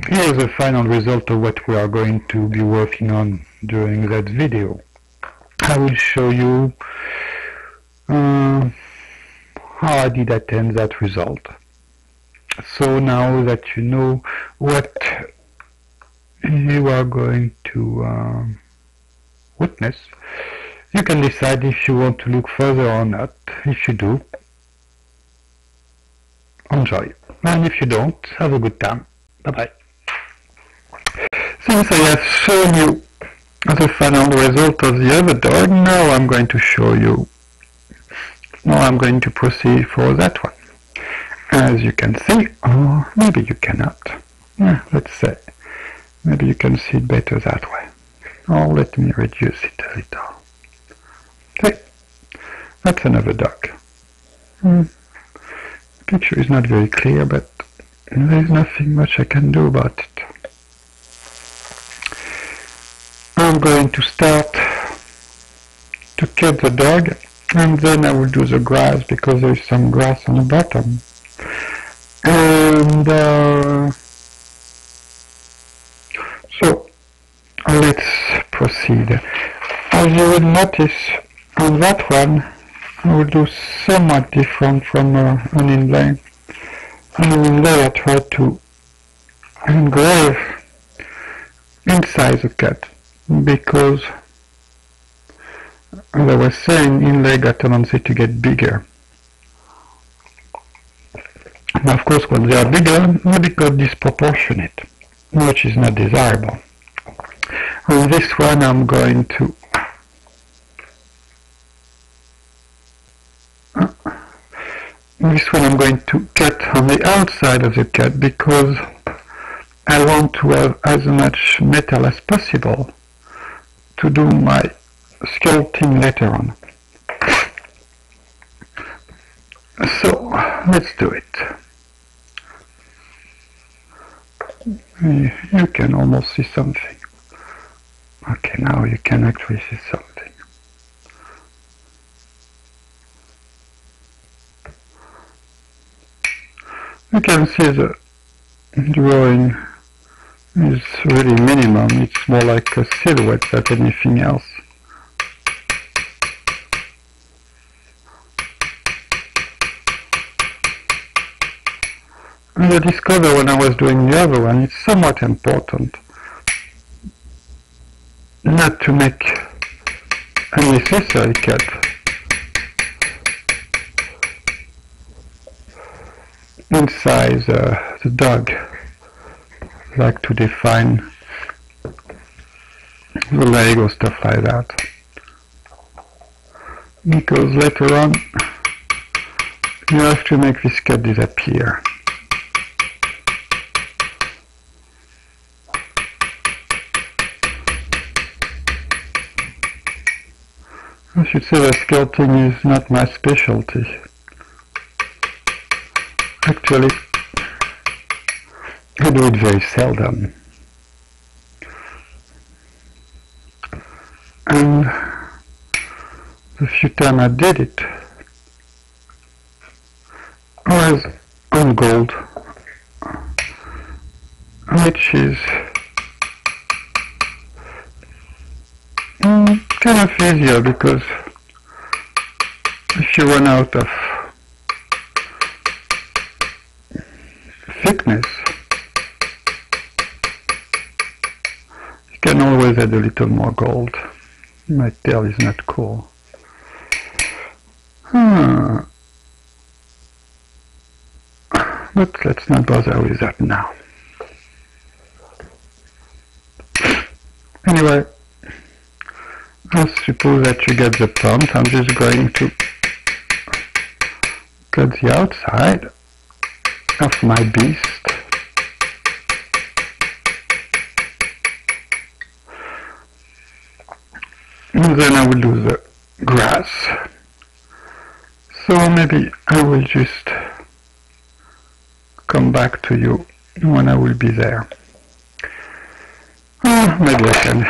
Here's the final result of what we are going to be working on during that video. I will show you how I did attain that result. So now that you know what you are going to witness, you can decide if you want to look further or not. If you do, enjoy. And if you don't, have a good time. Bye-bye. Since I have shown you the final result of the other dog, now I'm going to show you. Now I'm going to proceed for that one. As you can see, or maybe you cannot. Let's say, maybe you can see it better that way. Or let me reduce it a little. Okay, that's another dog. The picture is not very clear, but there is nothing much I can do about it. I'm going to start to cut the dog, and then I will do the grass because there is some grass on the bottom. And so let's proceed. As you will notice on that one, I will do somewhat different from an inlay. On an inlay I try to engrave inside the cut, because as I was saying, inlay got a tendency to get bigger. And of course when they are bigger, they become disproportionate, which is not desirable. On this one I'm going to cut on the outside of the cut because I want to have as much metal as possible to do my sculpting later on. So let's do it. You can almost see something. Okay, now you can actually see something. You can see the drawing is really minimum. It's more like a silhouette than anything else. And I discovered when I was doing the other one, it's somewhat important not to make unnecessary cut. Inside the dog, like to define the leg or stuff like that, because later on you have to make this cut disappear. I should say that sculpting is not my specialty. Actually, I do it very seldom. And the few times I did it, I was on gold, which is kind of easier because if you run out of thickness, you can always add a little more gold. My tail is not cool. But let's not bother with that now. Anyway, I suppose that you get the point. I'm just going to cut the outside of my beast. And then I will do the grass. So maybe I will just come back to you when I will be there. Maybe I can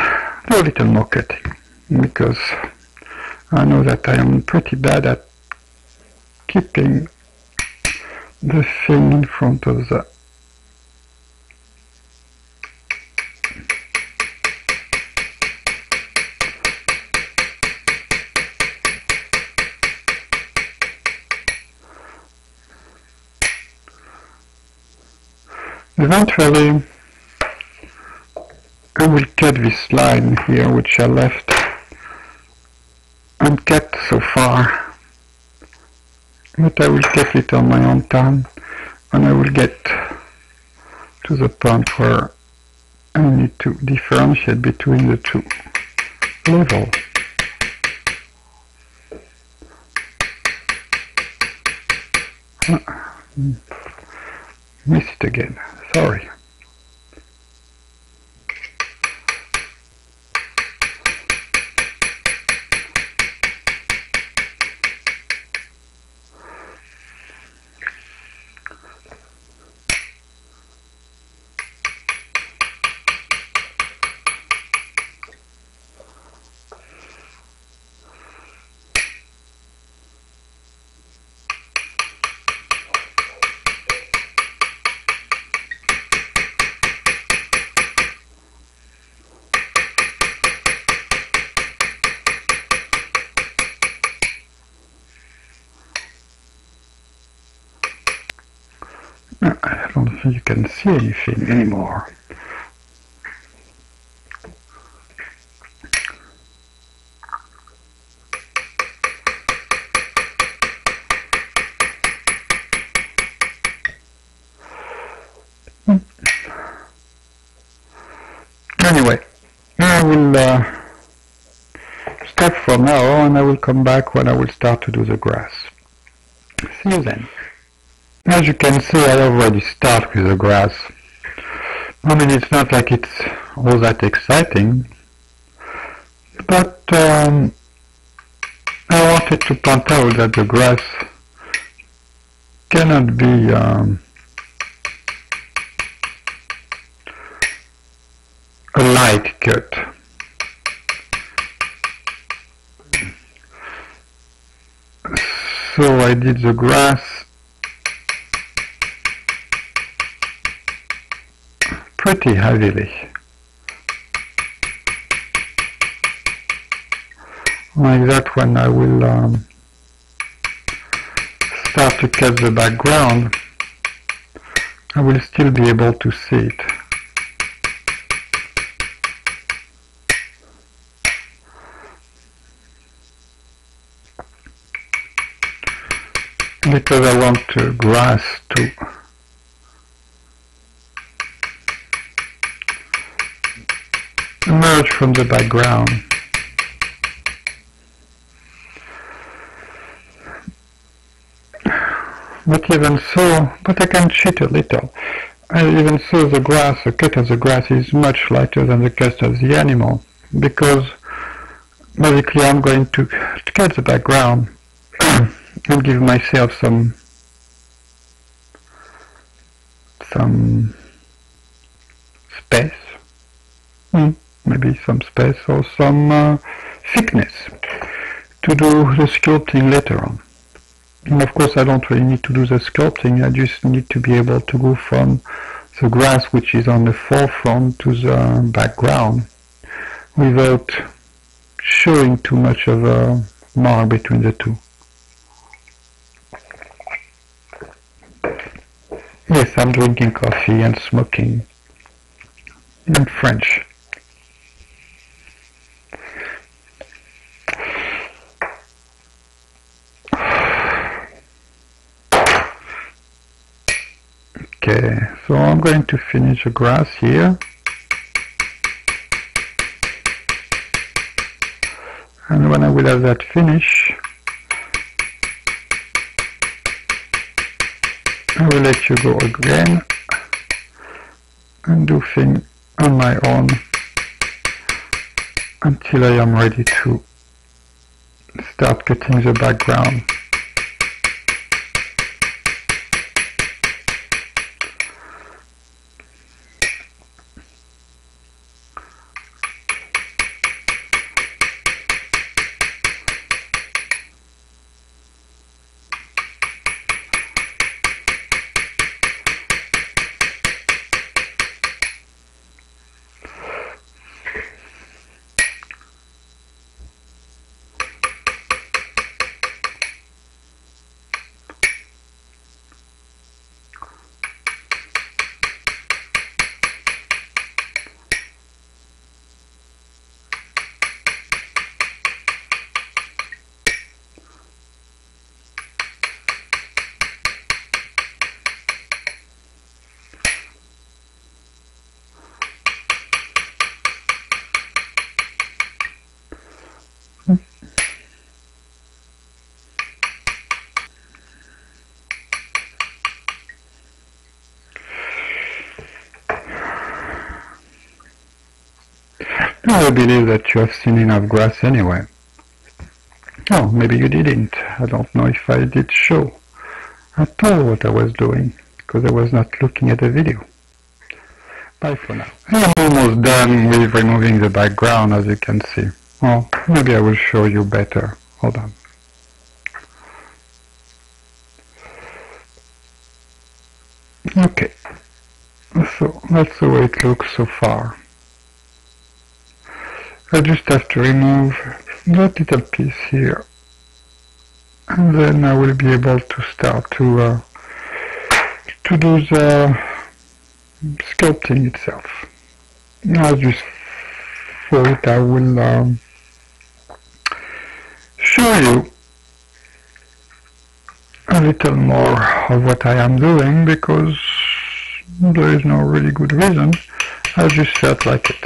do a little more cutting, because I know that I am pretty bad at keeping the thing in front of the Eventually, I will cut this line here, which I left uncut so far, but I will cut it on my own time, and I will get to the point where I need to differentiate between the two levels. Miss it again, sorry. I don't think you can see anything anymore. Anyway, I will stop for now, and I will come back when I will start to do the grass. See you then. As you can see, I already start with the grass. I mean, it's not like it's all that exciting, but I wanted to point out that the grass cannot be a light cut. So I did the grass pretty heavily. Like that, when I will start to cut the background, I will still be able to see it. Because I want the grass to emerge from the background. But even so, but I can cheat a little. Even so, the grass, the cut of the grass is much lighter than the cut of the animal, because basically I'm going to cut the background and give myself some space, maybe some space or some thickness to do the sculpting later on. And of course I don't really need to do the sculpting, I just need to be able to go from the grass which is on the forefront to the background without showing too much of a mark between the two. Yes, I'm drinking coffee and smoking in French. Okay, so I'm going to finish the grass here. And when I will have that finished, I will let you go again and do things on my own until I am ready to start cutting the background. I believe that you have seen enough grass anyway. Oh, maybe you didn't. I don't know if I did show at all what I was doing, because I was not looking at the video. Bye for now. I'm almost done with removing the background, as you can see. Oh, maybe I will show you better. Hold on. Okay, so that's the way it looks so far. I just have to remove that little piece here, and then I will be able to start to do the sculpting itself. Now, just for it, I will show you a little more of what I am doing, because there is no really good reason. I just felt like it.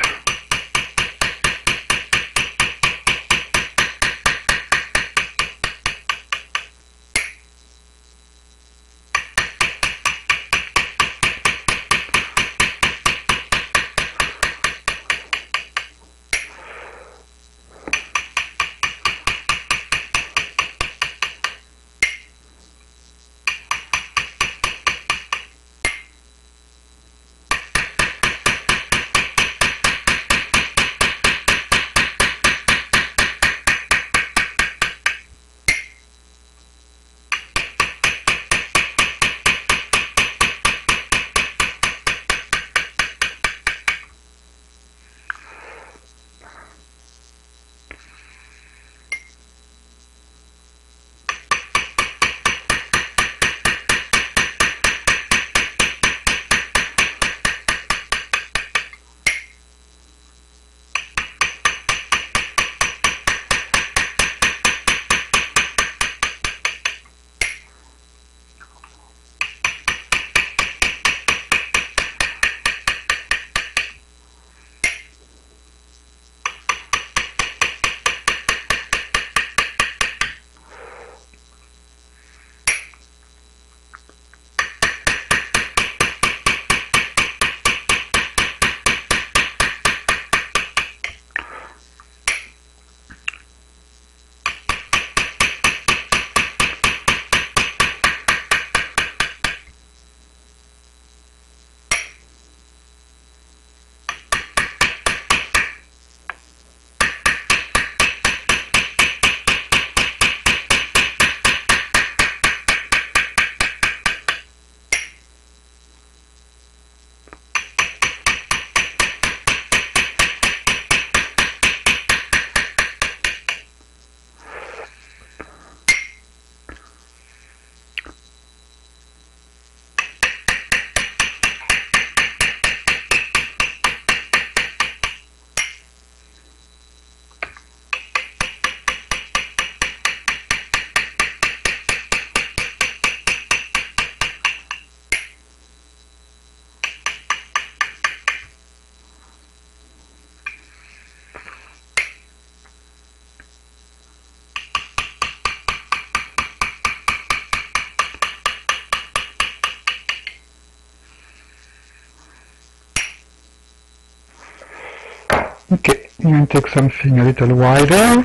Okay, I'm going to take something a little wider.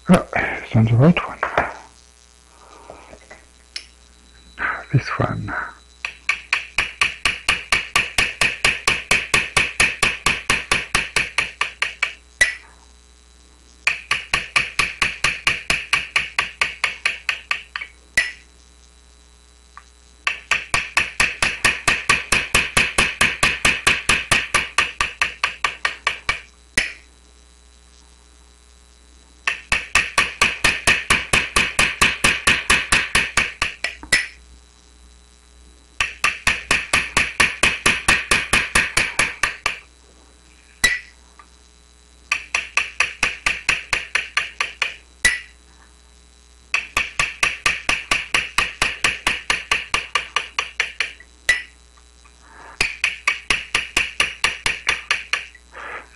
Oh, it's not the right one. This one.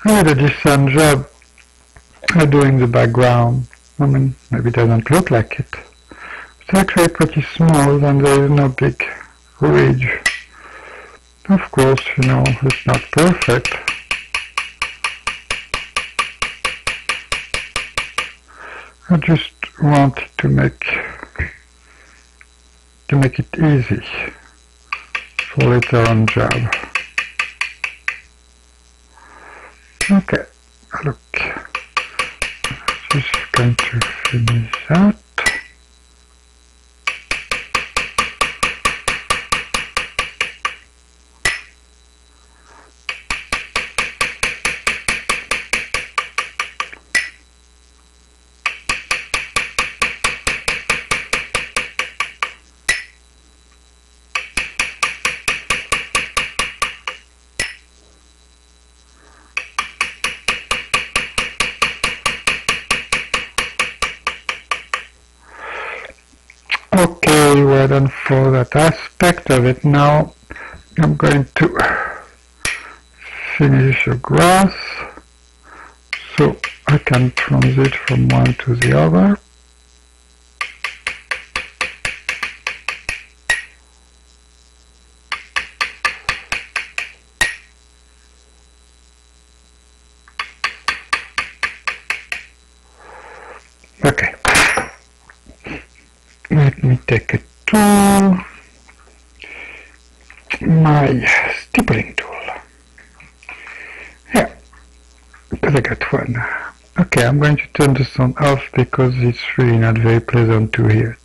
I did a decent job at doing the background. I mean, maybe it doesn't look like it. It's actually pretty small and there is no big ridge. Of course, you know, it's not perfect. I just want to make it easy for later on job. Okay, look, just going to finish that. Okay, we're done for that aspect of it. Now I'm going to finish the grass so I can transit from one to the other. Okay, let me take a tool, my stippling tool. Yeah, because I got one. Okay, I'm going to turn the sound off because it's really not very pleasant to hear it.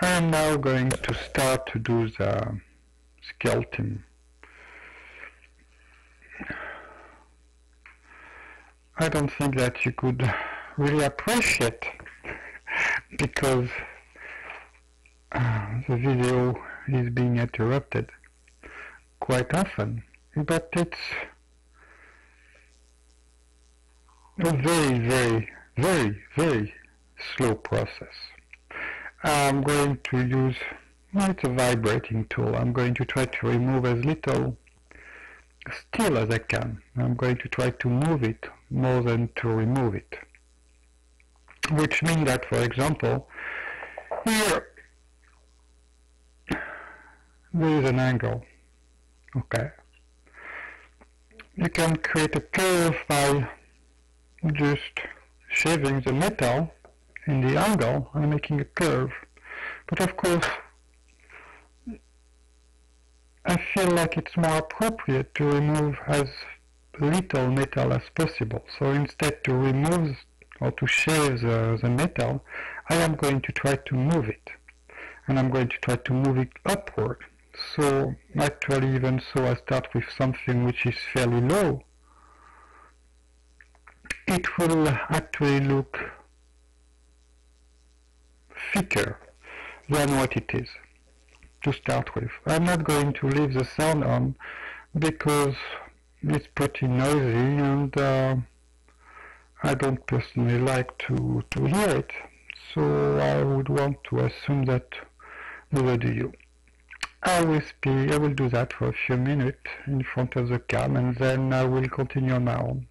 I'm now going to start to do the sculpting. I don't think that you could really appreciate because the video is being interrupted quite often, but it's a very slow process. I'm going to use, well, it's a vibrating tool. I'm going to try to remove as little steel as I can. I'm going to try to move it more than to remove it. Which means that, for example, here there is an angle. Okay. You can create a curve by just shaving the metal in the angle and making a curve. But of course, I feel like it's more appropriate to remove as little metal as possible. So instead to remove or to shave the metal, I am going to try to move it. And I'm going to try to move it upward. So actually, even so, I start with something which is fairly low. It will actually look thicker than what it is to start with. I'm not going to leave the sound on because it's pretty noisy and I don't personally like to hear it. So I would want to assume that neither do you. I will do that for a few minutes in front of the cam and then I will continue on my own.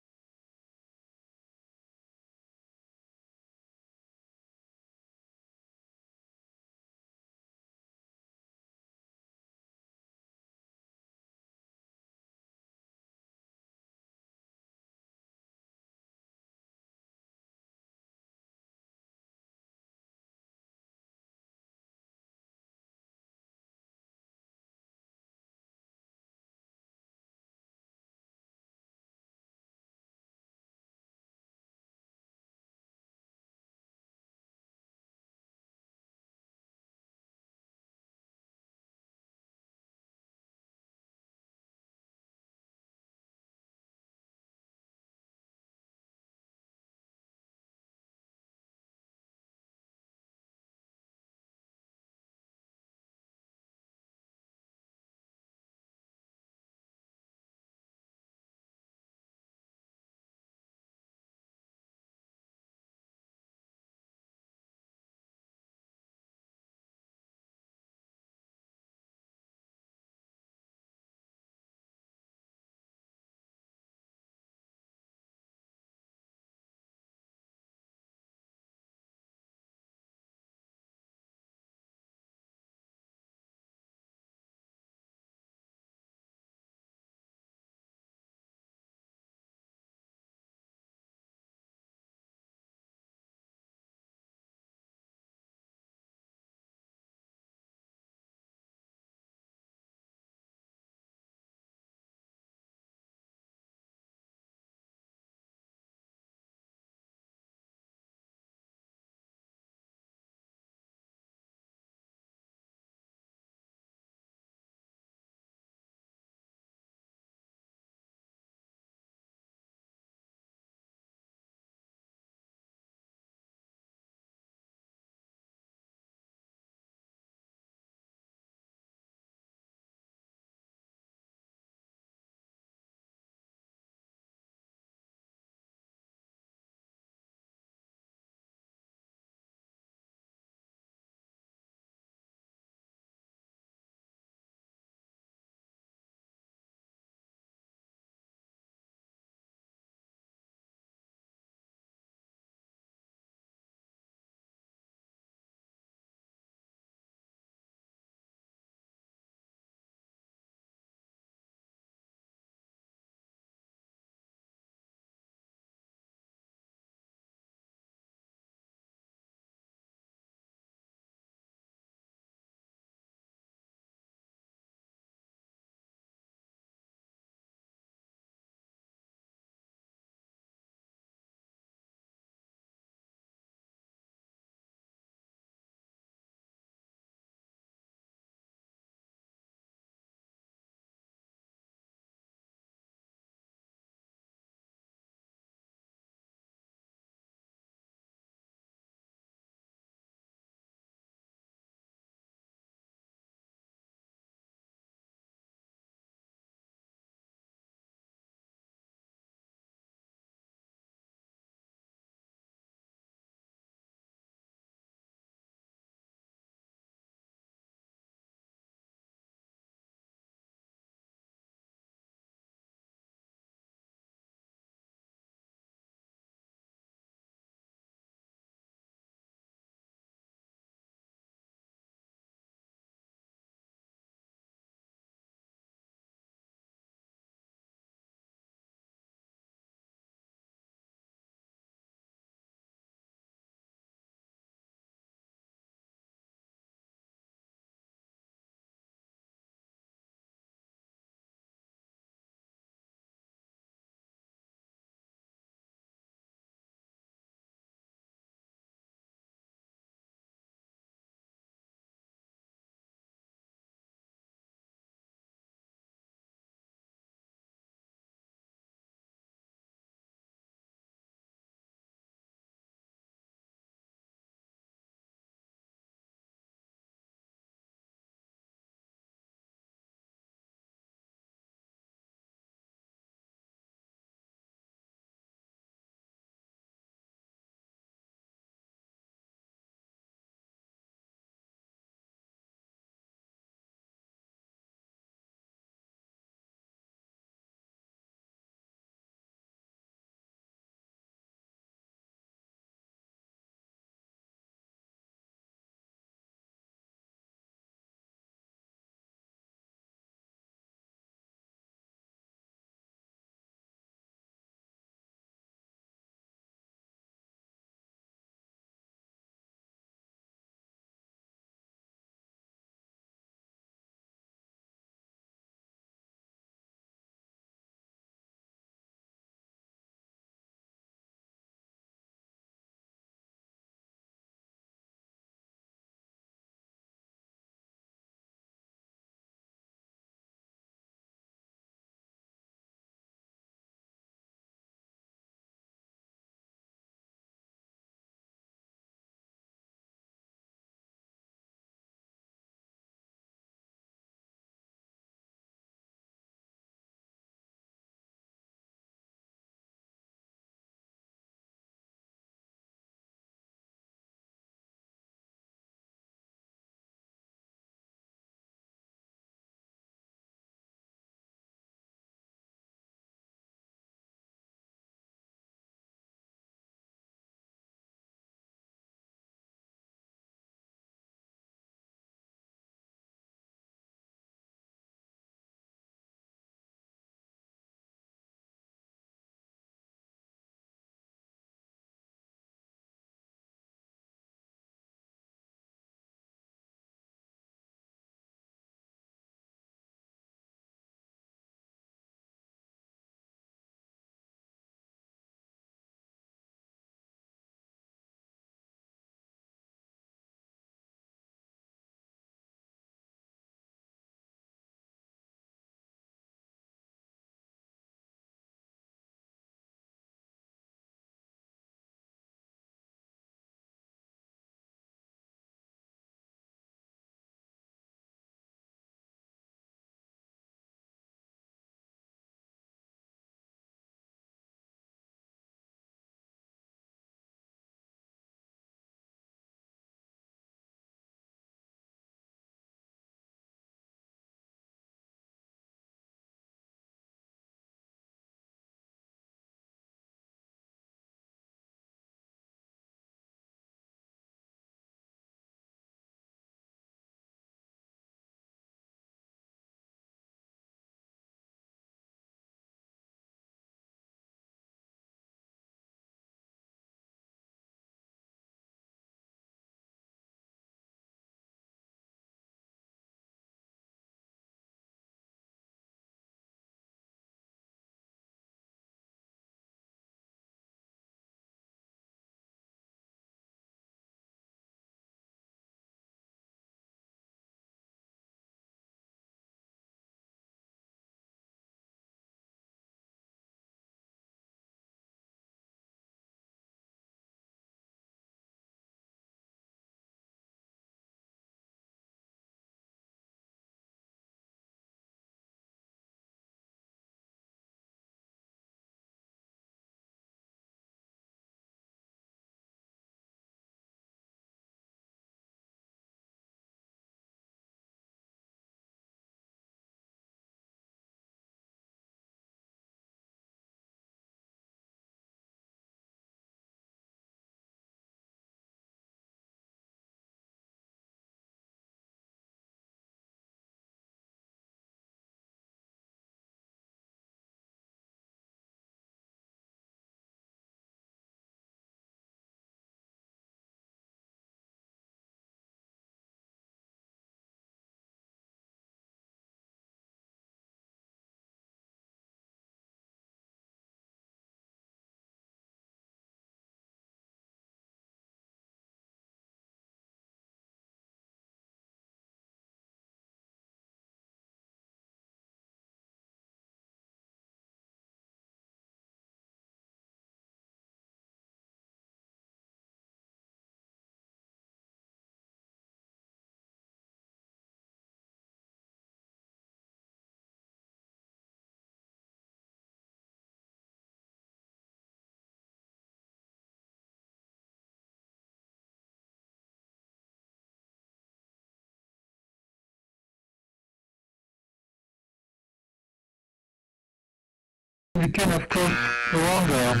You can of course wonder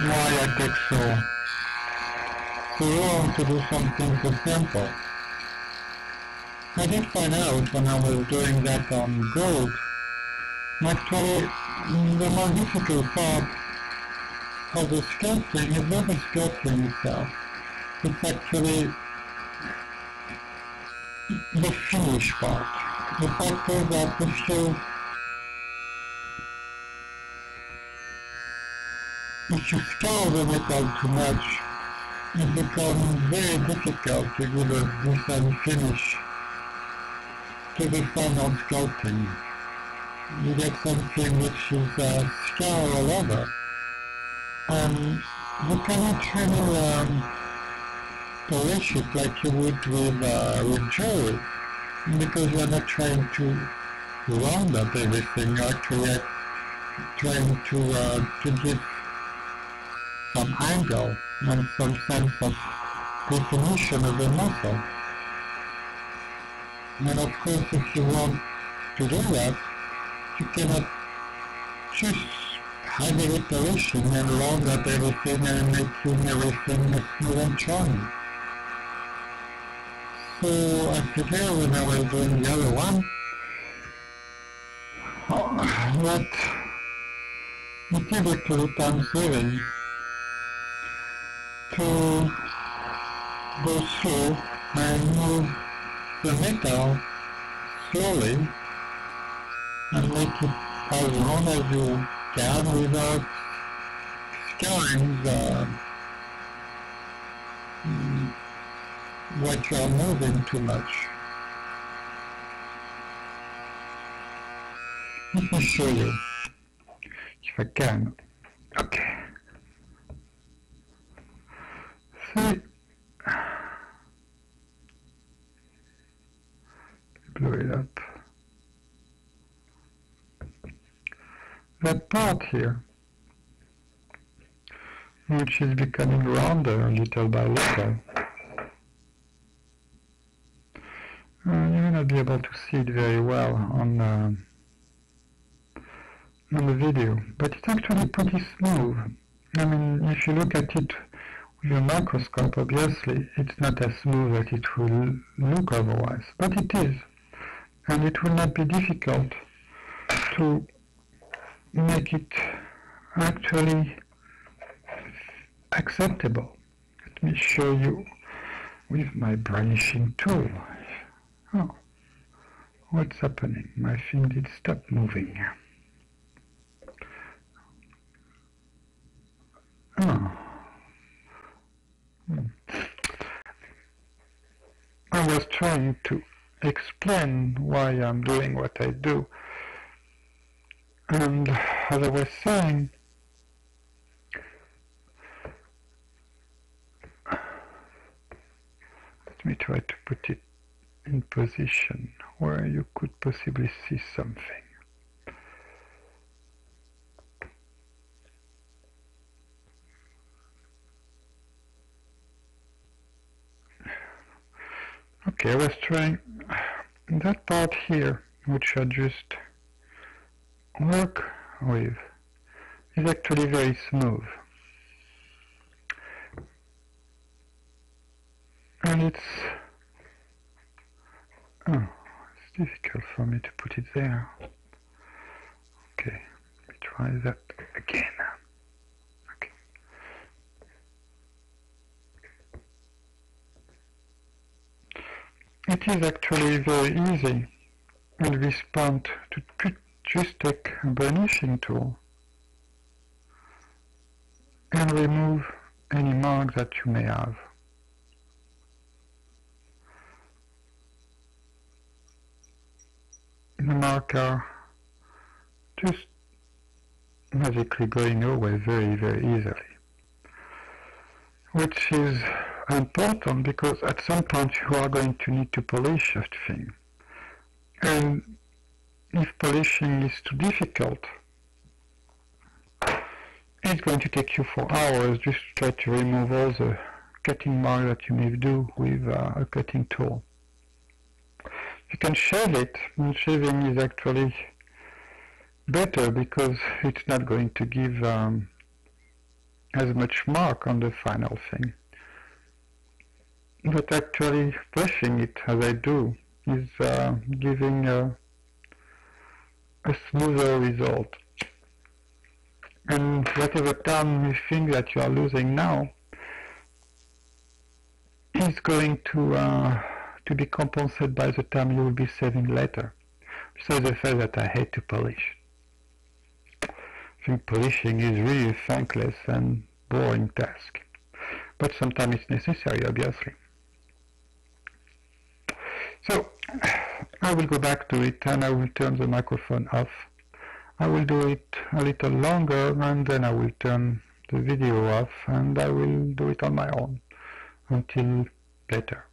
why I take so long to do something so simple. I did find out when I was doing that on gold. Actually, the more difficult part of the sculpting is not the sculpting itself. It's actually the finish part. The fact is that if you scour the metal too much, it becomes very difficult to give a decent finish to the final sculpting. You get something which is scour all over, and you cannot really polish it like you would with jewelry, because you are not trying to round up everything. You're actually trying to give some angle and some sense of definition of the muscle. And of course, if you want to do that, you cannot just have a polishing and round up everything and making everything smooth and shiny. So I figured when I was doing the other one, that it is actually time saving to go through and move the metal slowly and make it as long as you can without scarring what you are moving too much. Let me show you if I can. Okay. See, blow it up. That part here, which is becoming rounder little by little, you may not be able to see it very well on the video, but it's actually pretty smooth. I mean, if you look at it with a microscope, obviously it's not as smooth as it will look otherwise, but it is, and it will not be difficult to make it actually acceptable. Let me show you with my burnishing tool. Oh, what's happening? My thing did stop moving. Oh. I was trying to explain why I'm doing what I do, and as I was saying, let me try to put it in position where you could possibly see something. Okay, I was trying that part here, which I just work with, is actually very smooth, and it's difficult for me to put it there. Okay, let me try that again. Okay. It is actually very easy at this point to just take a burnishing tool and remove any mark that you may have. The mark are just magically going away very, very easily, which is important because at some point you are going to need to polish that thing, and if polishing is too difficult, it's going to take you 4 hours just to try to remove all the cutting mark that you may do with a cutting tool. You can shave it, and shaving is actually better because it's not going to give as much mark on the final thing. But actually brushing it as I do is giving a smoother result. And whatever time you think that you are losing now is going to be compensated by the time you will be saving later. Besides the fact that I hate to polish. I think polishing is really a thankless and boring task. But sometimes it's necessary, obviously. So, I will go back to it and I will turn the microphone off. I will do it a little longer and then I will turn the video off and I will do it on my own until later.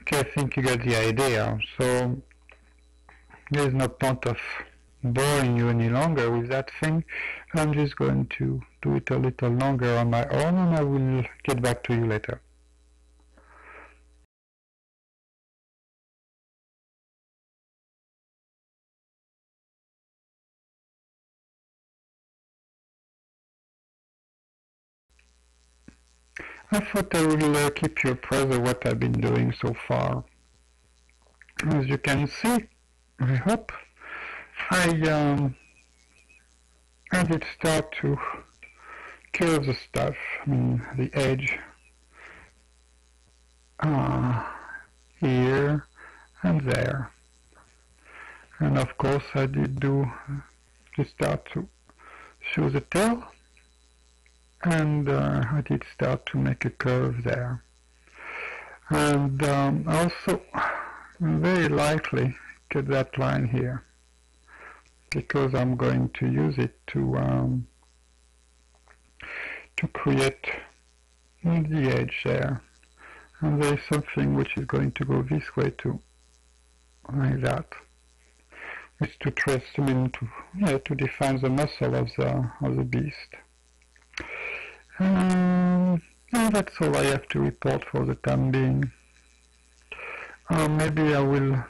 Okay, I think you get the idea. So there's no point of boring you any longer with that thing. I'm just going to do it a little longer on my own, and I will get back to you later. I thought I will keep you apprised of what I've been doing so far. As you can see, I hope, I did start to curve the stuff, I mean the edge, here and there. And of course I did do just start to show the tail, and I did start to make a curve there. And also very likely get that line here, because I'm going to use it to create the edge there. And there is something which is going to go this way too, like that. It's to trace, I mean, to define the muscle of the beast. And that's all I have to report for the time being. Maybe I will.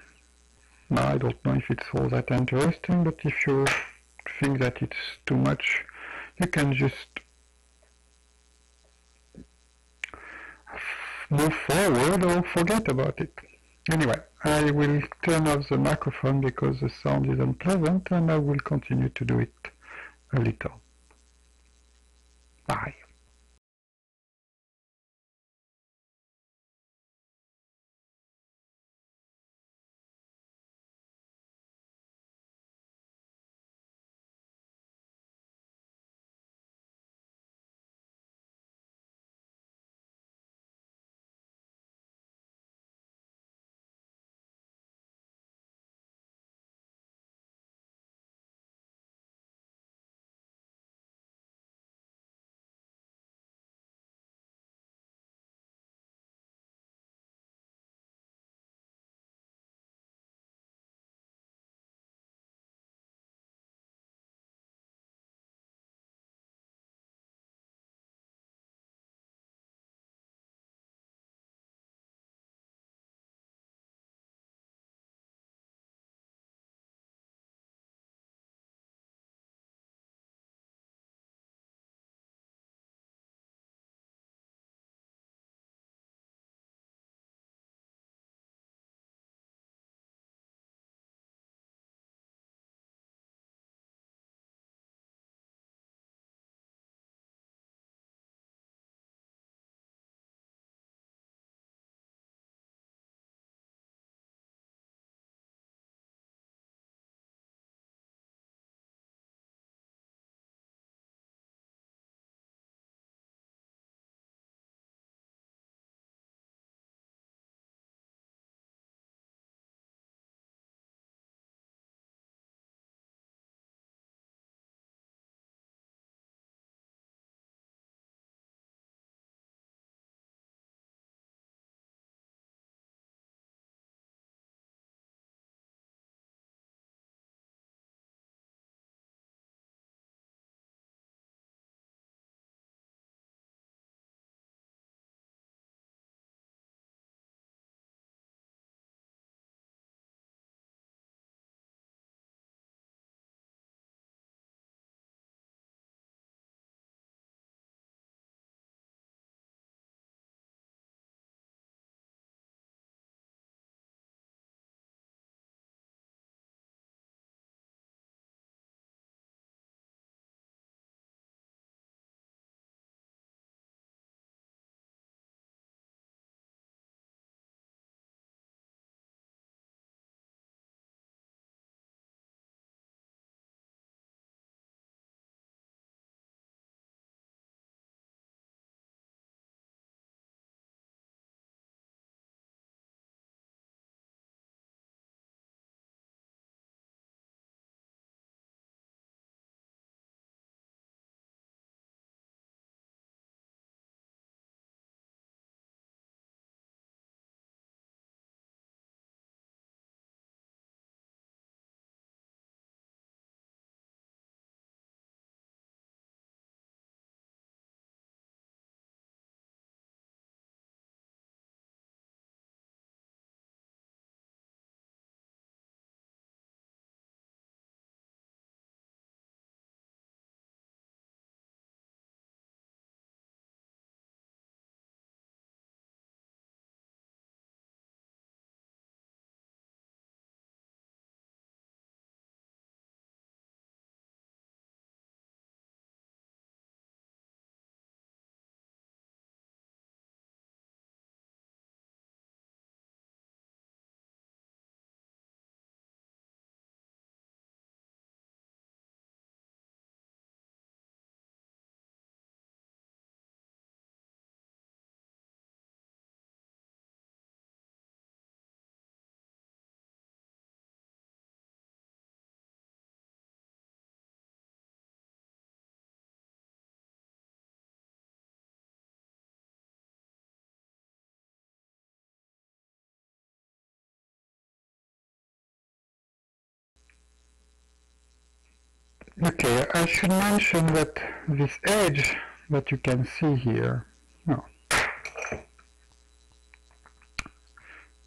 No, I don't know if it's all that interesting, but if you think that it's too much, you can just move forward or forget about it. Anyway, I will turn off the microphone because the sound is unpleasant, and I will continue to do it a little. Bye. Okay, I should mention that this edge that you can see here, no,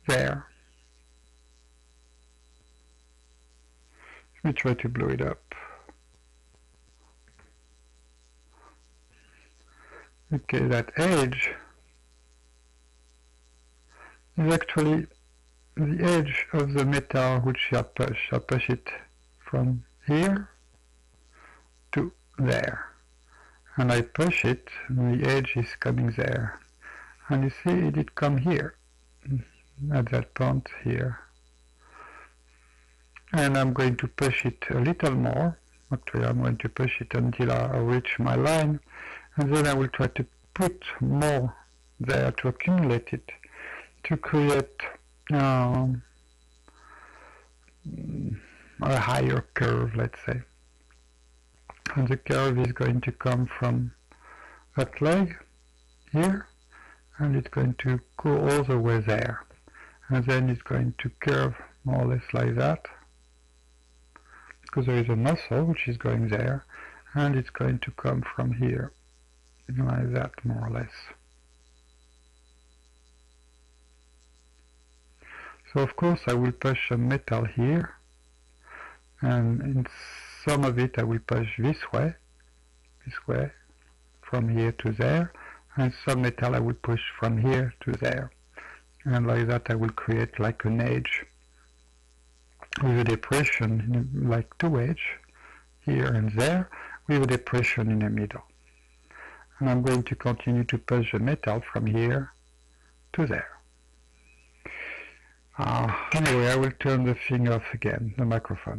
there. Let me try to blow it up. Okay, that edge is actually the edge of the metal which I push. I push it from here to there. And I push it, and the edge is coming there. And you see it did come here, at that point here. And I'm going to push it a little more. Actually, I'm going to push it until I reach my line, and then I will try to put more there to accumulate it, to create a higher curve, let's say. And the curve is going to come from that leg here, and it's going to go all the way there. And then it's going to curve more or less like that, because there is a muscle which is going there, and it's going to come from here like that, more or less. So of course I will push some metal here, and in some of it I will push this way, from here to there, and some metal I will push from here to there, and like that I will create like an edge with a depression, like two edges here and there, with a depression in the middle. And I'm going to continue to push the metal from here to there. Anyway, I will turn the thing off again, the microphone.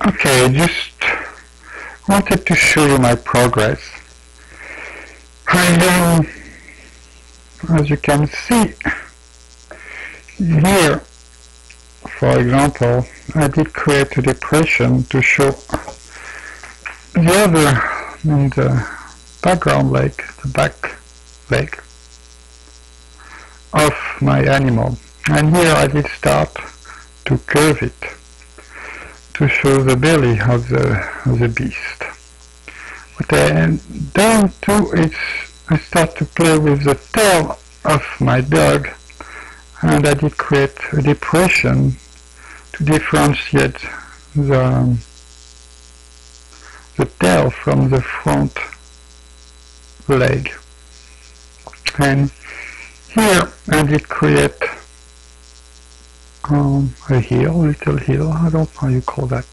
Okay, just wanted to show you my progress. And as you can see here, for example, I did create a depression to show the other in the background leg, the back leg of my animal. And here I did start to curve it to show the belly of the beast. What I don't do is I start to play with the tail of my dog, and I did create a depression to differentiate the tail from the front leg. And here I did create a heel, little heel, I don't know how you call that.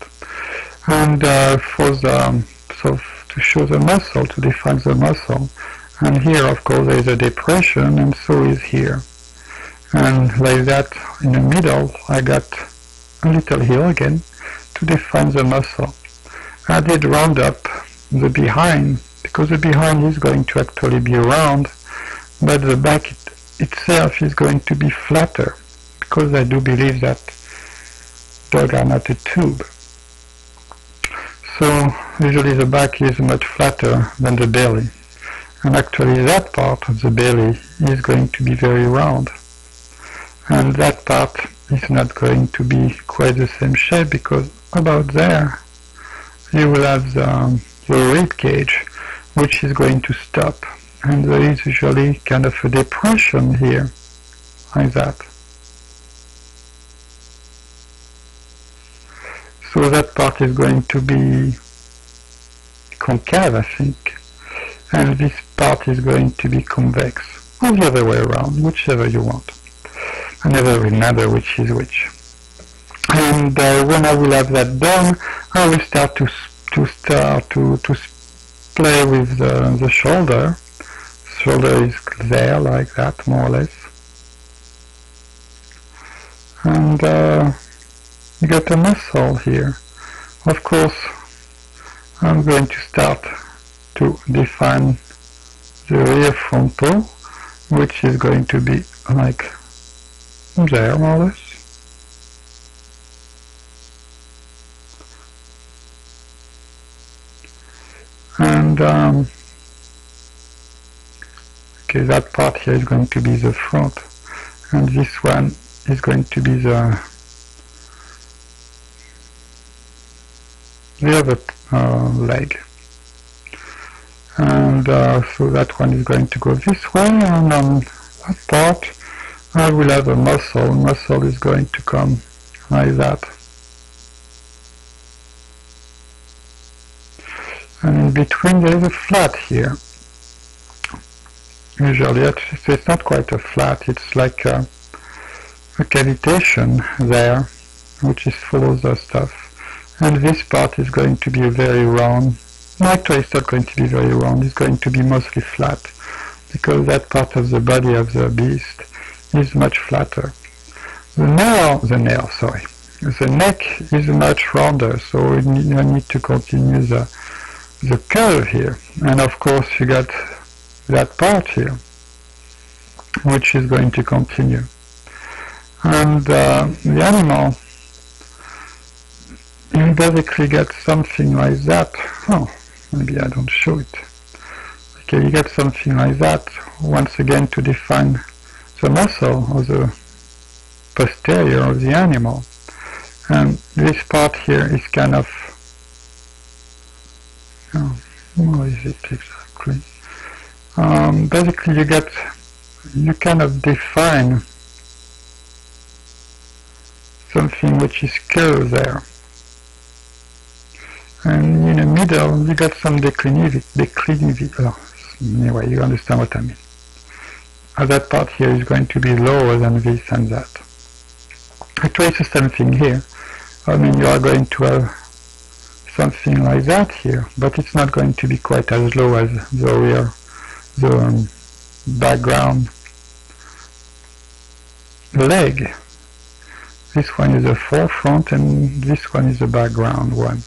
And for the, so to show the muscle, to define the muscle. And here, of course, there is a depression, and so is here. And like that, in the middle, I got a little heel again to define the muscle. I did round up the behind, because the behind is going to actually be round, but the back itself is going to be flatter, because I do believe that dogs are not a tube. So usually the back is much flatter than the belly, and actually that part of the belly is going to be very round, and that part is not going to be quite the same shape, because about there you will have the rib cage, which is going to stop, and there is usually kind of a depression here, like that. So that part is going to be concave, I think, and this part is going to be convex, or the other way around, whichever you want. I never remember which is which. And when I will have that done, I will start to play with the shoulder. Shoulder is there like that, more or less. And you got a muscle here. Of course, I'm going to start to define the rear frontal, which is going to be like there, more or less. And okay, that part here is going to be the front, and this one is going to be the other leg. And so that one is going to go this way, and on that part I will have a muscle. Muscle is going to come like that. And in between there is a flat here. Usually it's not quite a flat, it's like a cavitation there, which is full of the stuff. And this part is going to be very round. No, actually it's not going to be very round, it's going to be mostly flat, because that part of the body of the beast is much flatter. The neck is much rounder, so you need to continue the curve here. And of course you got that part here, which is going to continue. And the animal, you basically get something like that. Oh, maybe I don't show it. Okay, you get something like that, once again to define the muscle or the posterior of the animal. And this part here is kind of, what is it exactly? Basically you kind of define something which is curved there. And in the middle you got some declivity. Anyway, you understand what I mean. That part here is going to be lower than this and that. Actually it's the same thing here. I mean, you are going to have something like that here, but it's not going to be quite as low as the rear, the background leg. This one is the forefront and this one is the background one.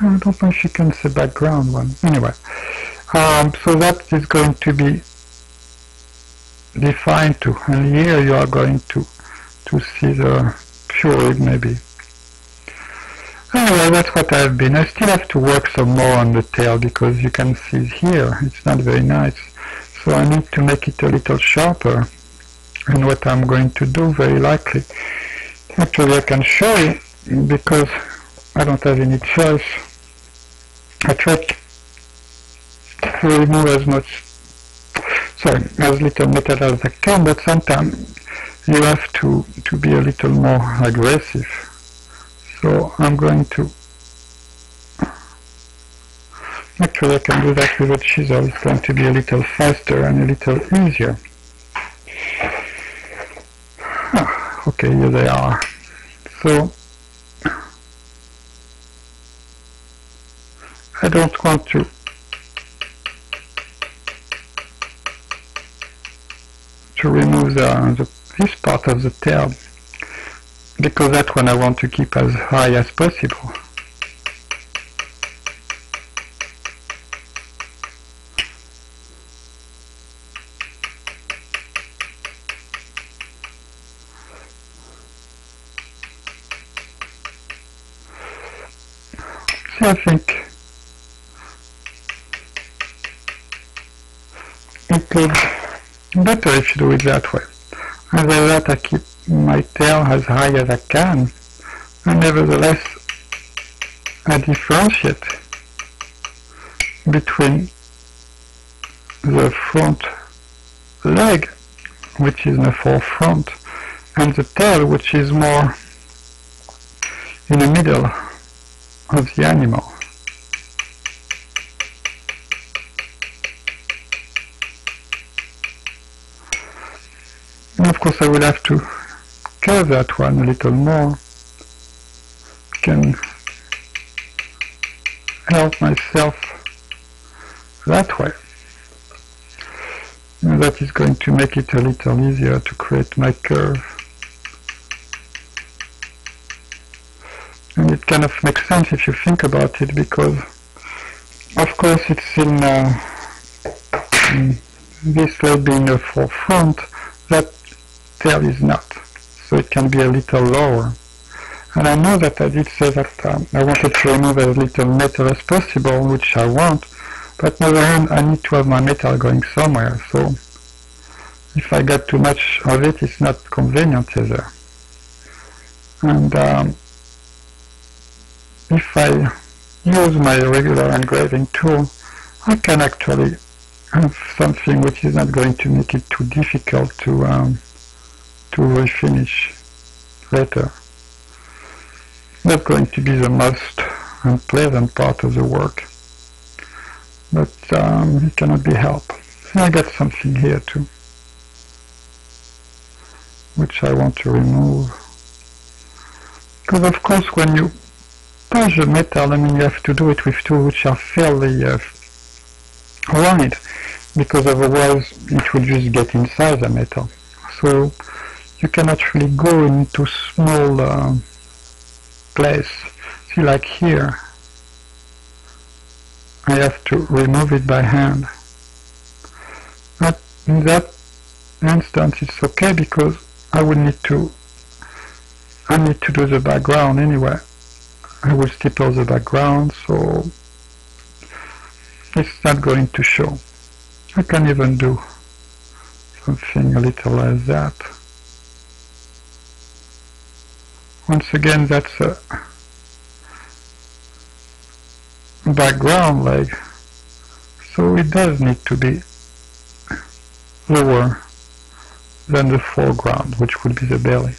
I don't know if you can say background one. Anyway, so that is going to be defined too. And here you are going to see the fluid maybe. Anyway, that's what I've been. I still have to work some more on the tail because you can see here it's not very nice. So I need to make it a little sharper. And what I'm going to do very likely, actually I can show you because I don't have any choice. I try to remove as little metal as I can, but sometimes you have to be a little more aggressive. So I'm going to, actually I can do that with a chisel. It's going to be a little faster and a little easier. Okay, here they are. So I don't want to remove this part of the tail because that one I want to keep as high as possible. So I think it looks better if you do it that way. After that I keep my tail as high as I can, and nevertheless I differentiate between the front leg, which is in the forefront, and the tail, which is more in the middle of the animal. And of course I will have to curve that one a little more. Can help myself that way. And that is going to make it a little easier to create my curve. And it kind of makes sense if you think about it, because of course it's in this leg being the forefront, that tail is not, so it can be a little lower. And I know that I did say that I wanted to remove as little metal as possible, which I want, but on the other hand I need to have my metal going somewhere, so if I get too much of it, it's not convenient either. And if I use my regular engraving tool, I can actually have something which is not going to make it too difficult to refinish later. Not going to be the most unpleasant part of the work, but it cannot be helped. So I got something here too, which I want to remove. Because of course when you polish the metal, I mean, you have to do it with tools which are fairly wide, because otherwise it will just get inside the metal. So you cannot really go into small place. See, like here, I have to remove it by hand. But in that instance it's okay, because I need to do the background anyway. I will stipple the background, so it's not going to show. I can even do something a little like that. Once again, that's a background leg, so it does need to be lower than the foreground, which would be the belly.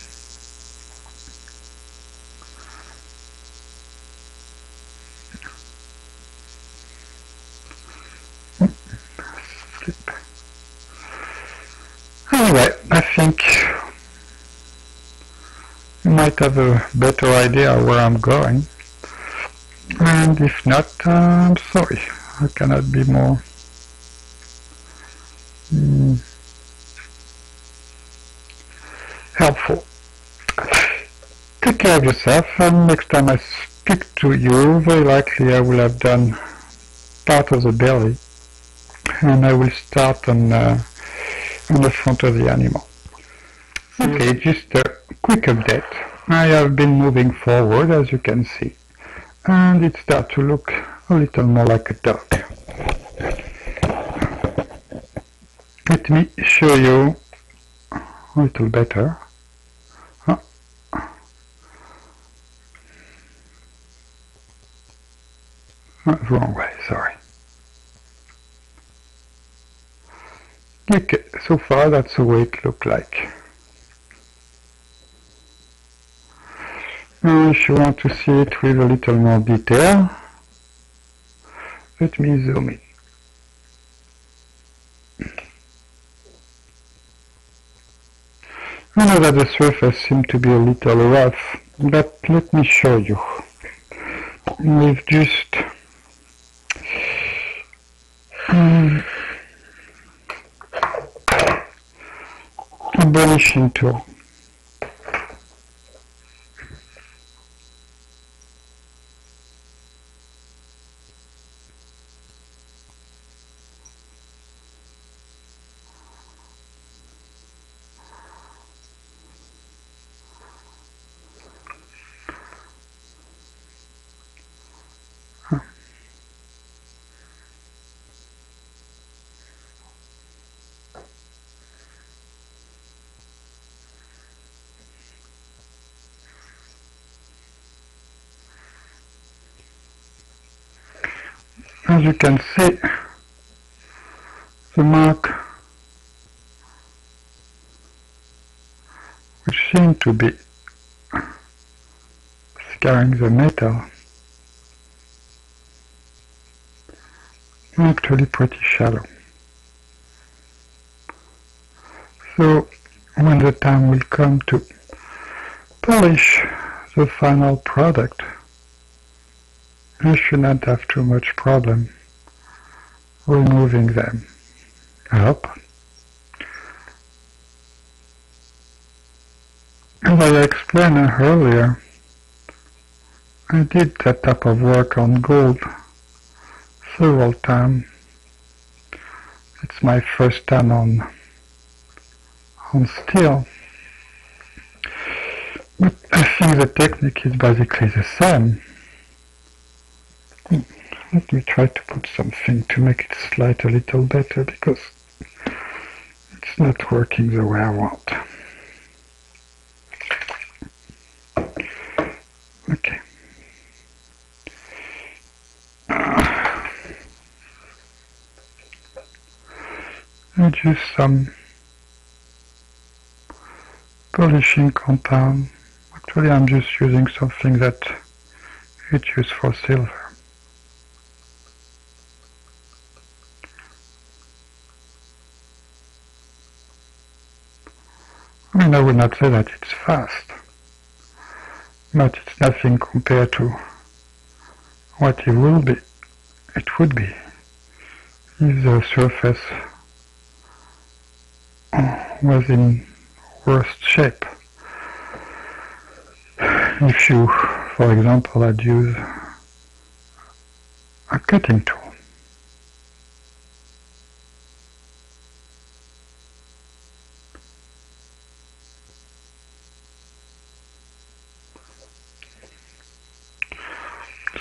Anyway, I think you might have a better idea where I'm going, and if not, I'm sorry, I cannot be more helpful. care of yourself, and next time I speak to you, very likely I will have done part of the belly, and I will start on the front of the animal. Okay, just a quick update. I have been moving forward, as you can see, and it starts to look a little more like a dog. Let me show you a little better. Wrong way, sorry. Okay, so far that's the way it looked like. Now if you want to see it with a little more detail, let me zoom in. I know that the surface seems to be a little rough, but let me show you. We've just a burnishing tool. As you can see, the mark, which seems to be scarring the metal, is actually pretty shallow. So when the time will come to polish the final product, you should not have too much problem removing them. I hope. As I explained earlier, I did that type of work on gold several times. It's my first time on steel. But I think the technique is basically the same. Let me try to put something to make it slide a little better, because it's not working the way I want. Okay. And use some polishing compound. Actually, I'm just using something that it's used for silver. I mean, I would not say that it's fast, but it's nothing compared to what it would be if the surface was in worst shape. If you, for example, had used a cutting tool.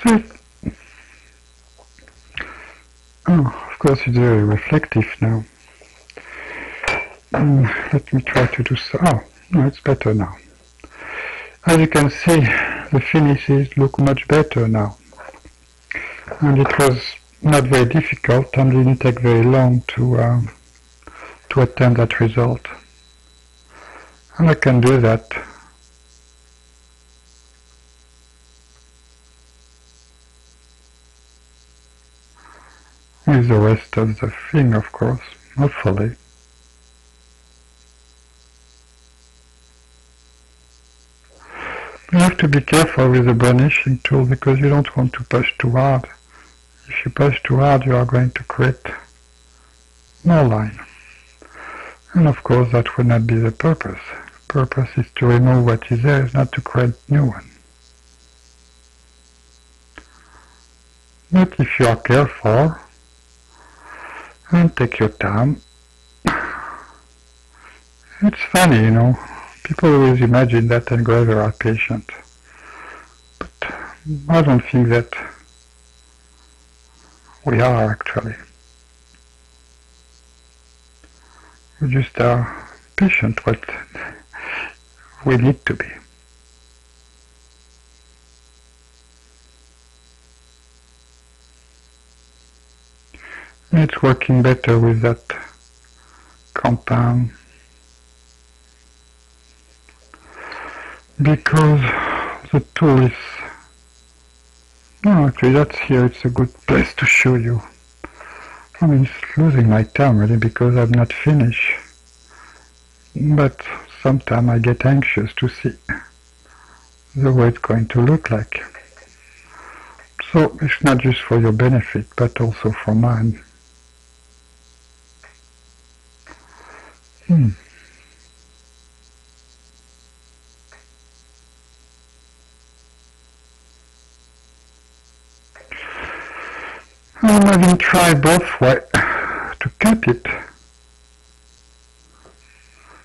So, of course it's very reflective now. Let me try to do so. Oh, no, it's better now. As you can see, the finishes look much better now. And it was not very difficult and didn't take very long to attain that result. And I can do that with the rest of the thing, of course, hopefully. You have to be careful with the burnishing tool, because you don't want to push too hard. If you push too hard, you are going to create more line. And of course that would not be the purpose. purpose is to remove what is there, is not to create new one. But if you are careful and take your time, it's funny, you know, people always imagine that engravers are patient, but I don't think that we are actually. We just are patient what we need to be. It's working better with that compound because the tool is, no, actually that's here, it's a good place to show you. I mean, it's losing my time really because I'm not finished, but sometimes I get anxious to see the way it's going to look like. So it's not just for your benefit, but also for mine. I'm having tried both ways to cut it,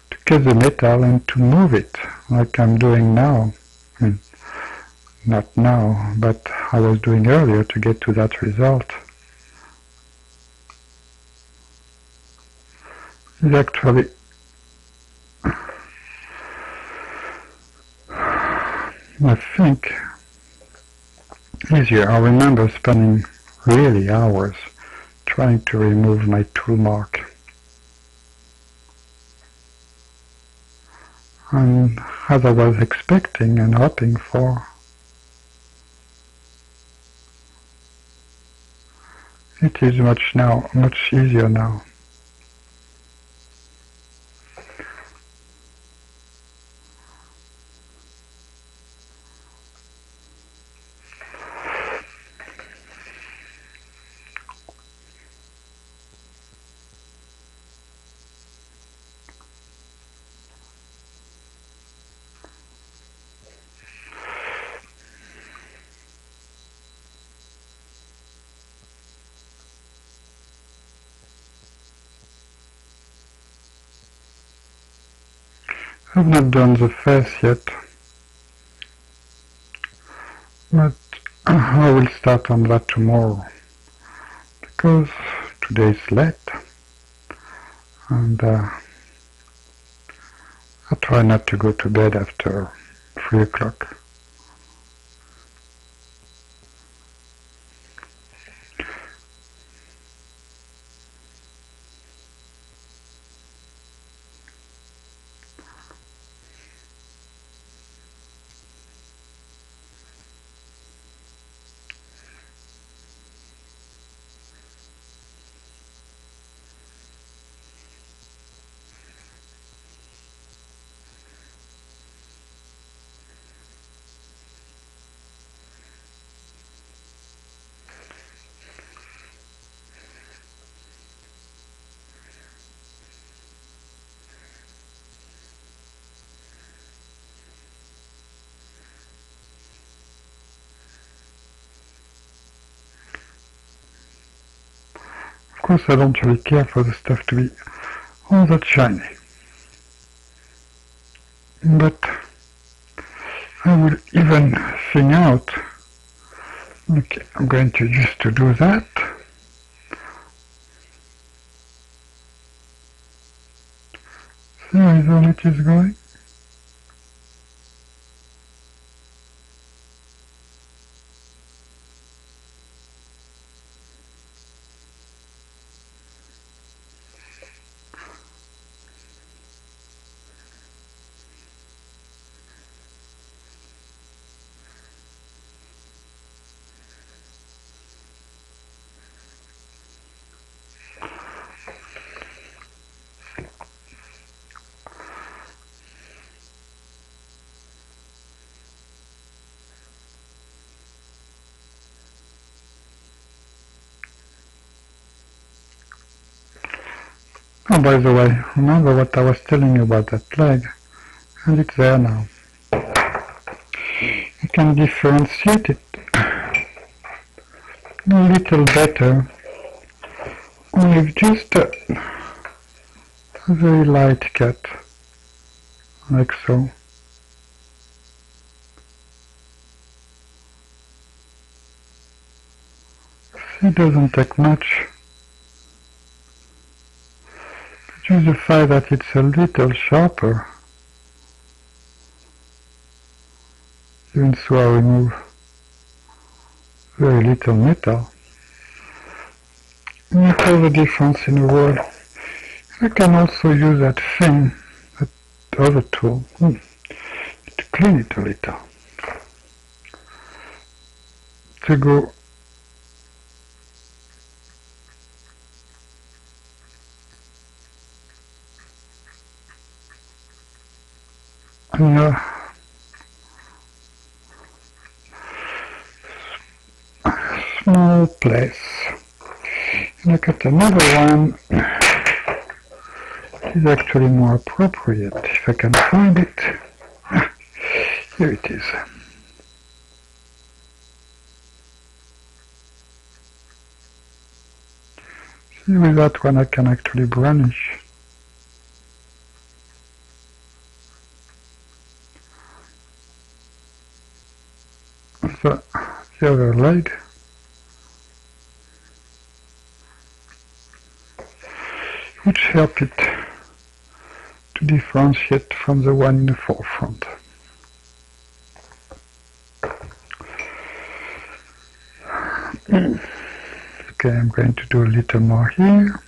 to cut the metal and to move it, like I'm doing now. Not now, but I was doing earlier to get to that result. It's actually I think easier. I remember spending really hours trying to remove my tool mark. And as I was expecting and hoping for, it is much easier now. I've not done the face yet, but I will start on that tomorrow, because today is late, and I try not to go to bed after 3 o'clock. Of course, I don't really care for the stuff to be all that shiny, but I will even thin out. Okay, I'm going to just to do that. There is all it is going. Oh, by the way, remember what I was telling you about that leg? and it's there now. You can differentiate it a little better with just a very light cut, like so. It doesn't take much. Just the fact that it's a little sharper. Even so, I remove very little metal. Make all the difference in the world. I can also use that thing, that other tool, to clean it a little. To go in a small place. Look at another one. It is actually more appropriate if I can find it. Here it is. See, with that one I can actually burnish. The other leg, which help it to differentiate from the one in the forefront. Okay, I'm going to do a little more here.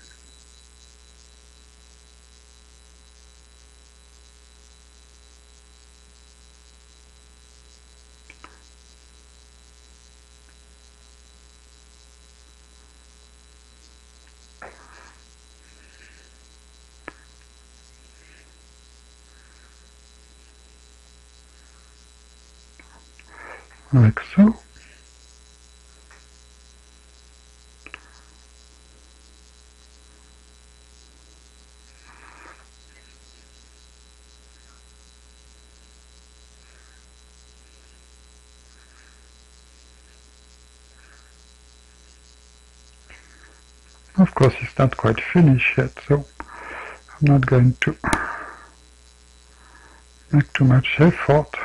Like so. Of course, it's not quite finished yet, so I'm not going to make too much effort.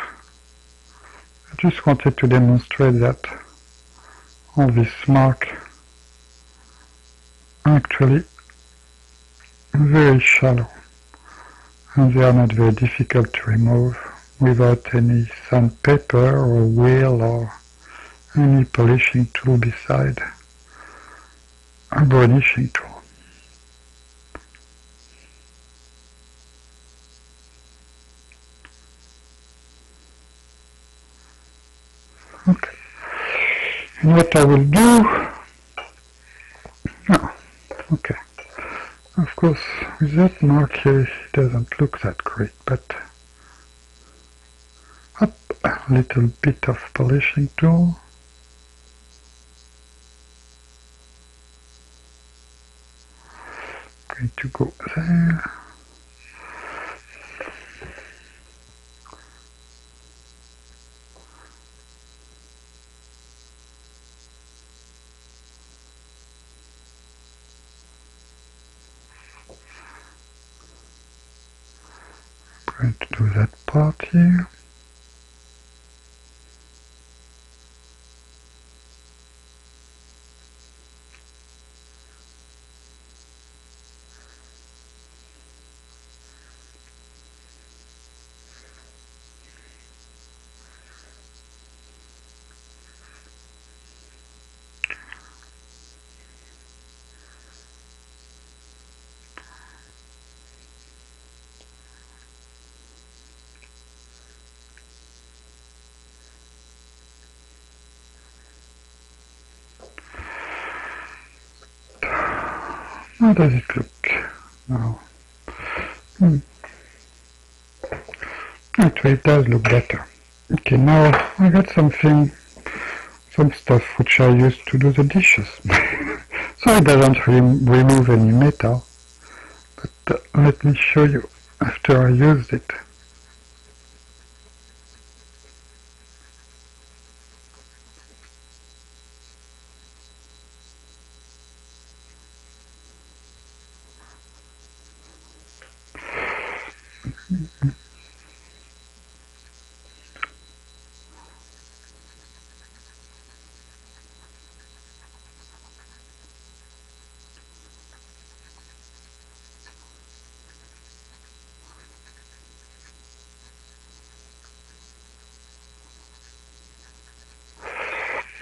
I just wanted to demonstrate that all these marks are actually very shallow and they are not very difficult to remove without any sandpaper or wheel or any polishing tool beside a burnishing tool. Okay, and what I will do, okay, of course with that mark here it doesn't look that great, but up a little bit of polishing tool. Going to go there. Going to do that part here. How does it look now? Actually, it does look better. Okay, now I got some stuff which I used to do the dishes. So it doesn't remove any metal, but let me show you after I used it.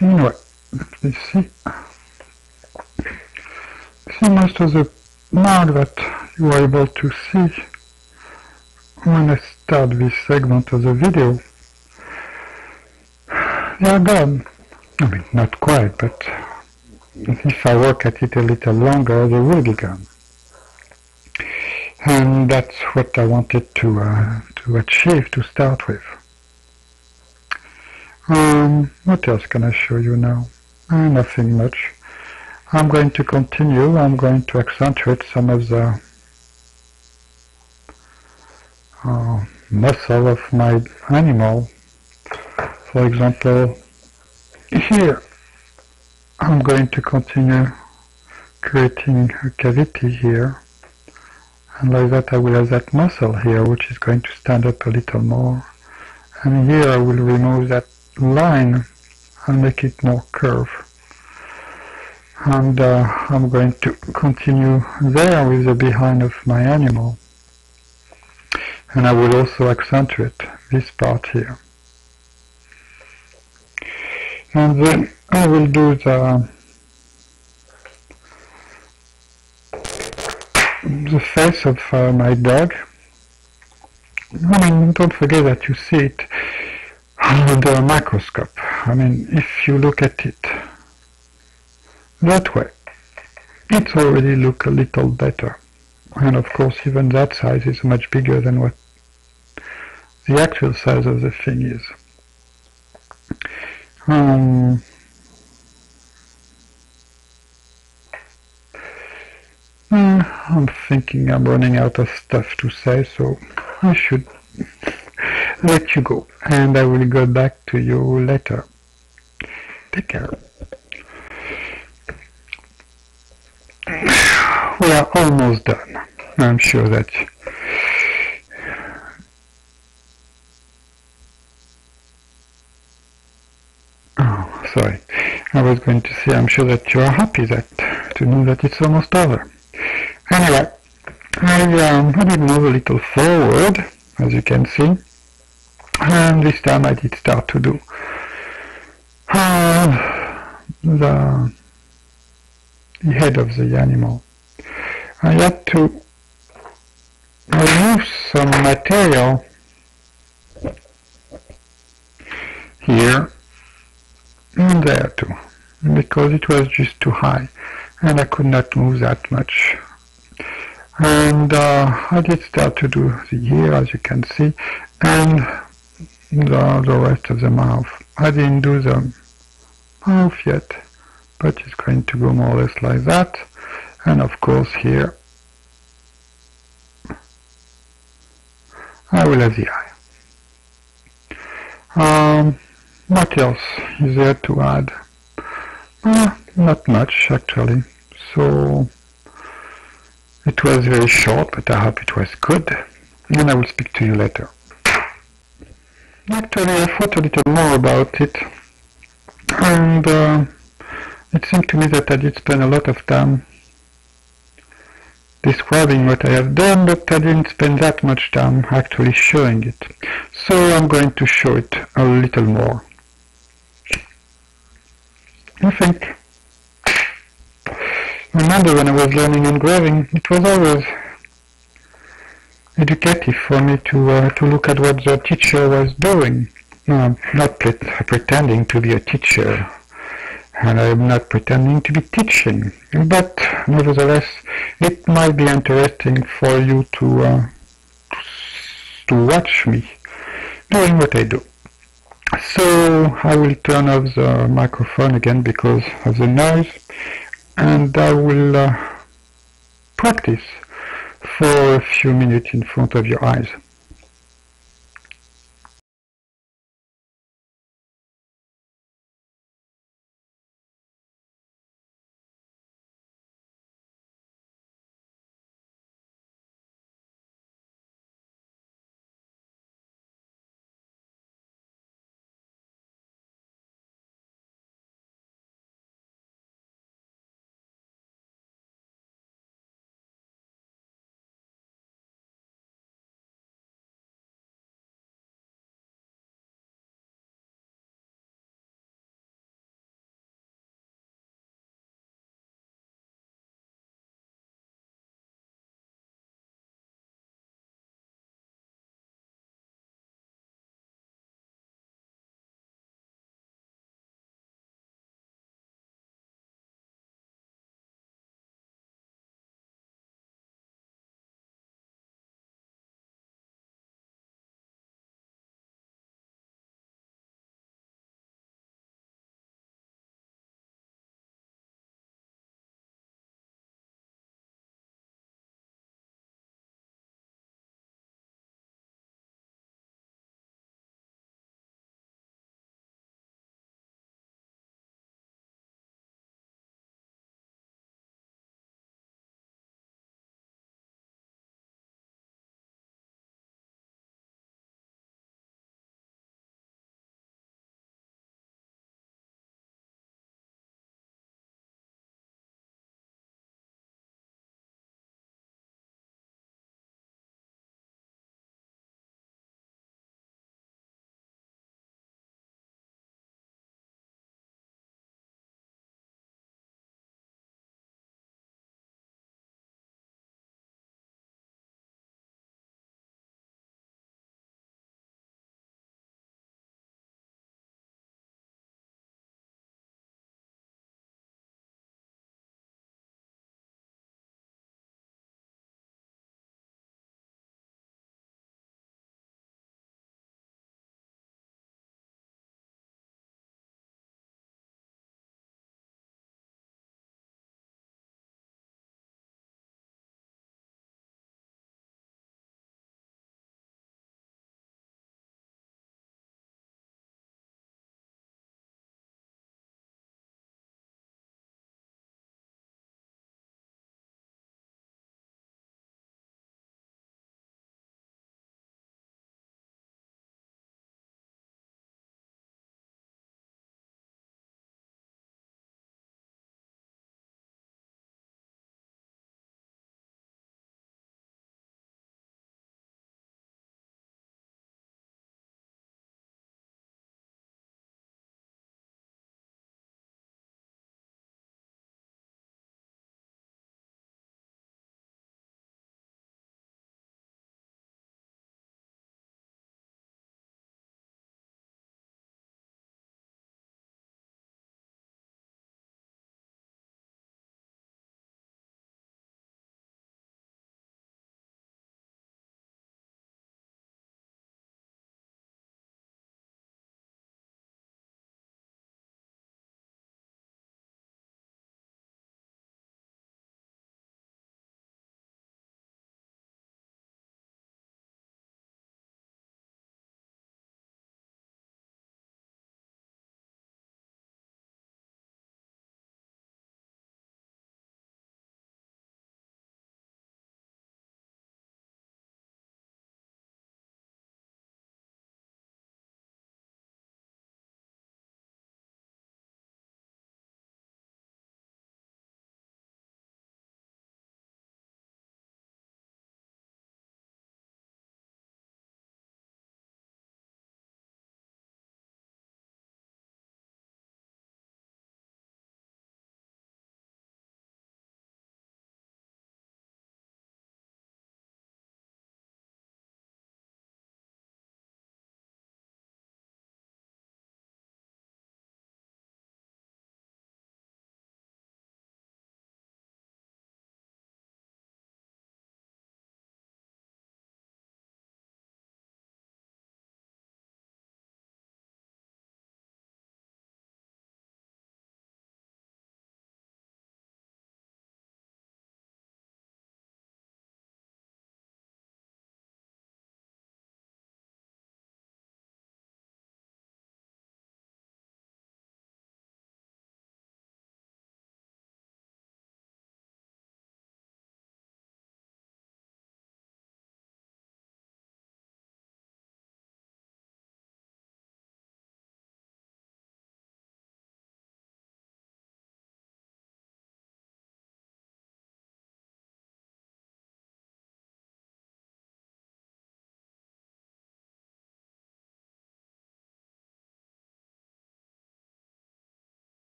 Anyway, let me see. See most of the mark that you are able to see when I start this segment of the video. They are gone. I mean, not quite, but if I work at it a little longer, they will be gone. And that's what I wanted to achieve to start with. What else can I show you now? Nothing much. I'm going to continue. I'm going to accentuate some of the muscle of my animal. For example, here I'm going to continue creating a cavity here, and like that I will have that muscle here which is going to stand up a little more, and here I will remove that line and make it more curved, and I'm going to continue there with the behind of my animal, and I will also accentuate this part here. And then I will do the face of my dog. I mean, don't forget that you see it under a microscope. I mean, if you look at it that way, it already looks a little better. And of course, even that size is much bigger than what the actual size of the thing is. I'm thinking I'm running out of stuff to say, so I should let you go, and I will go back to you later. Take care. We are almost done. I'm sure that sorry, I was going to say I'm sure that you are happy to know that it's almost over. Anyway, I did move a little forward, as you can see, and this time I did start to do the head of the animal. I had to remove some material here and there too, because it was just too high and I could not move that much. And I did start to do the ear, as you can see, and the rest of the mouth. I didn't do the mouth yet, but it's going to go more or less like that. And of course here I will have the eye. What else is there to add? Not much actually. So it was very short, but I hope it was good, and I will speak to you later. Actually, I thought a little more about it, and it seemed to me that I did spend a lot of time describing what I have done, but I didn't spend that much time actually showing it. So I'm going to show it a little more. I think, remember when I was learning engraving, it was always educative for me to look at what the teacher was doing. Not pretending to be a teacher, and I'm not pretending to be teaching, but nevertheless it might be interesting for you to watch me doing what I do. So I will turn off the microphone again because of the noise, and I will practice for a few minutes in front of your eyes.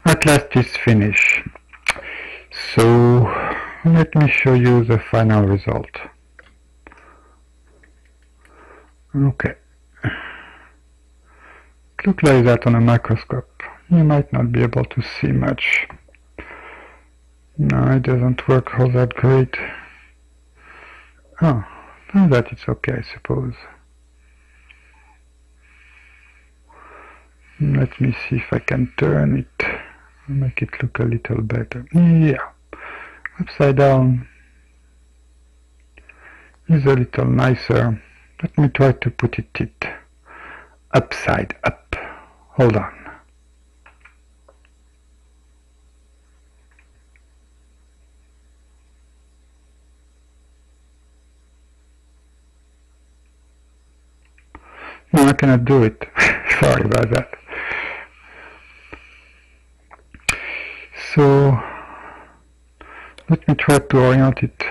At last it's finished. So let me show you the final result. Okay. It looks like that on a microscope. You might not be able to see much. No, it doesn't work all that great. Oh, for that it's okay, I suppose. Let me see if I can turn it, make it look a little better. Yeah, upside down is a little nicer. Let me try to put it upside up. Hold on. No, I cannot do it. Sorry about that. So let me try to orient it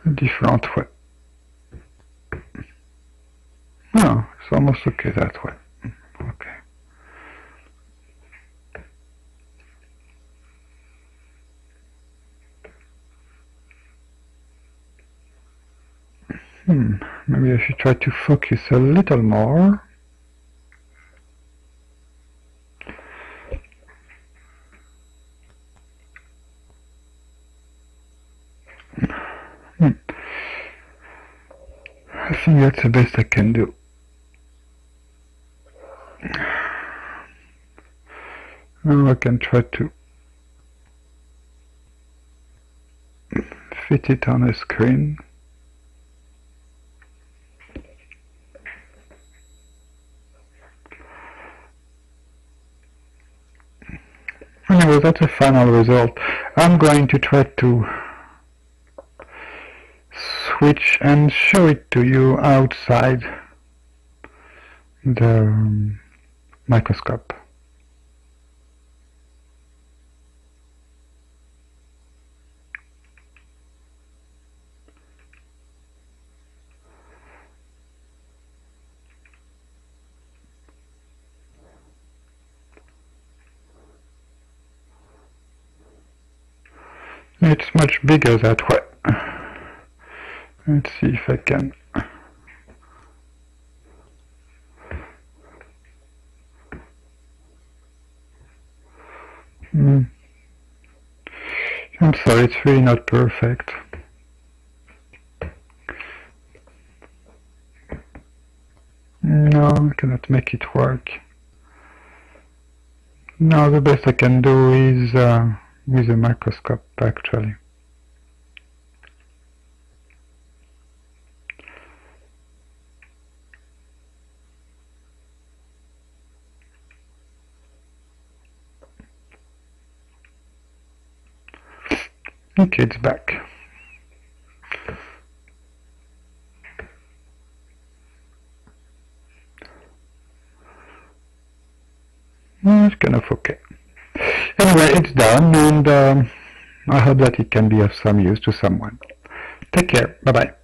a different way. No, it's almost okay that way. Okay. Maybe I should try to focus a little more. I think that's the best I can do. Now I can try to fit it on a screen. Anyway, that's the final result. I'm going to try to switch and show it to you outside the microscope. It's much bigger that way. Let's see if I can. I'm sorry, it's really not perfect. No, I cannot make it work. No, the best I can do is with a microscope, actually. Okay, it's back. It's kind of okay. Anyway, it's done, and I hope that it can be of some use to someone. Take care. Bye-bye.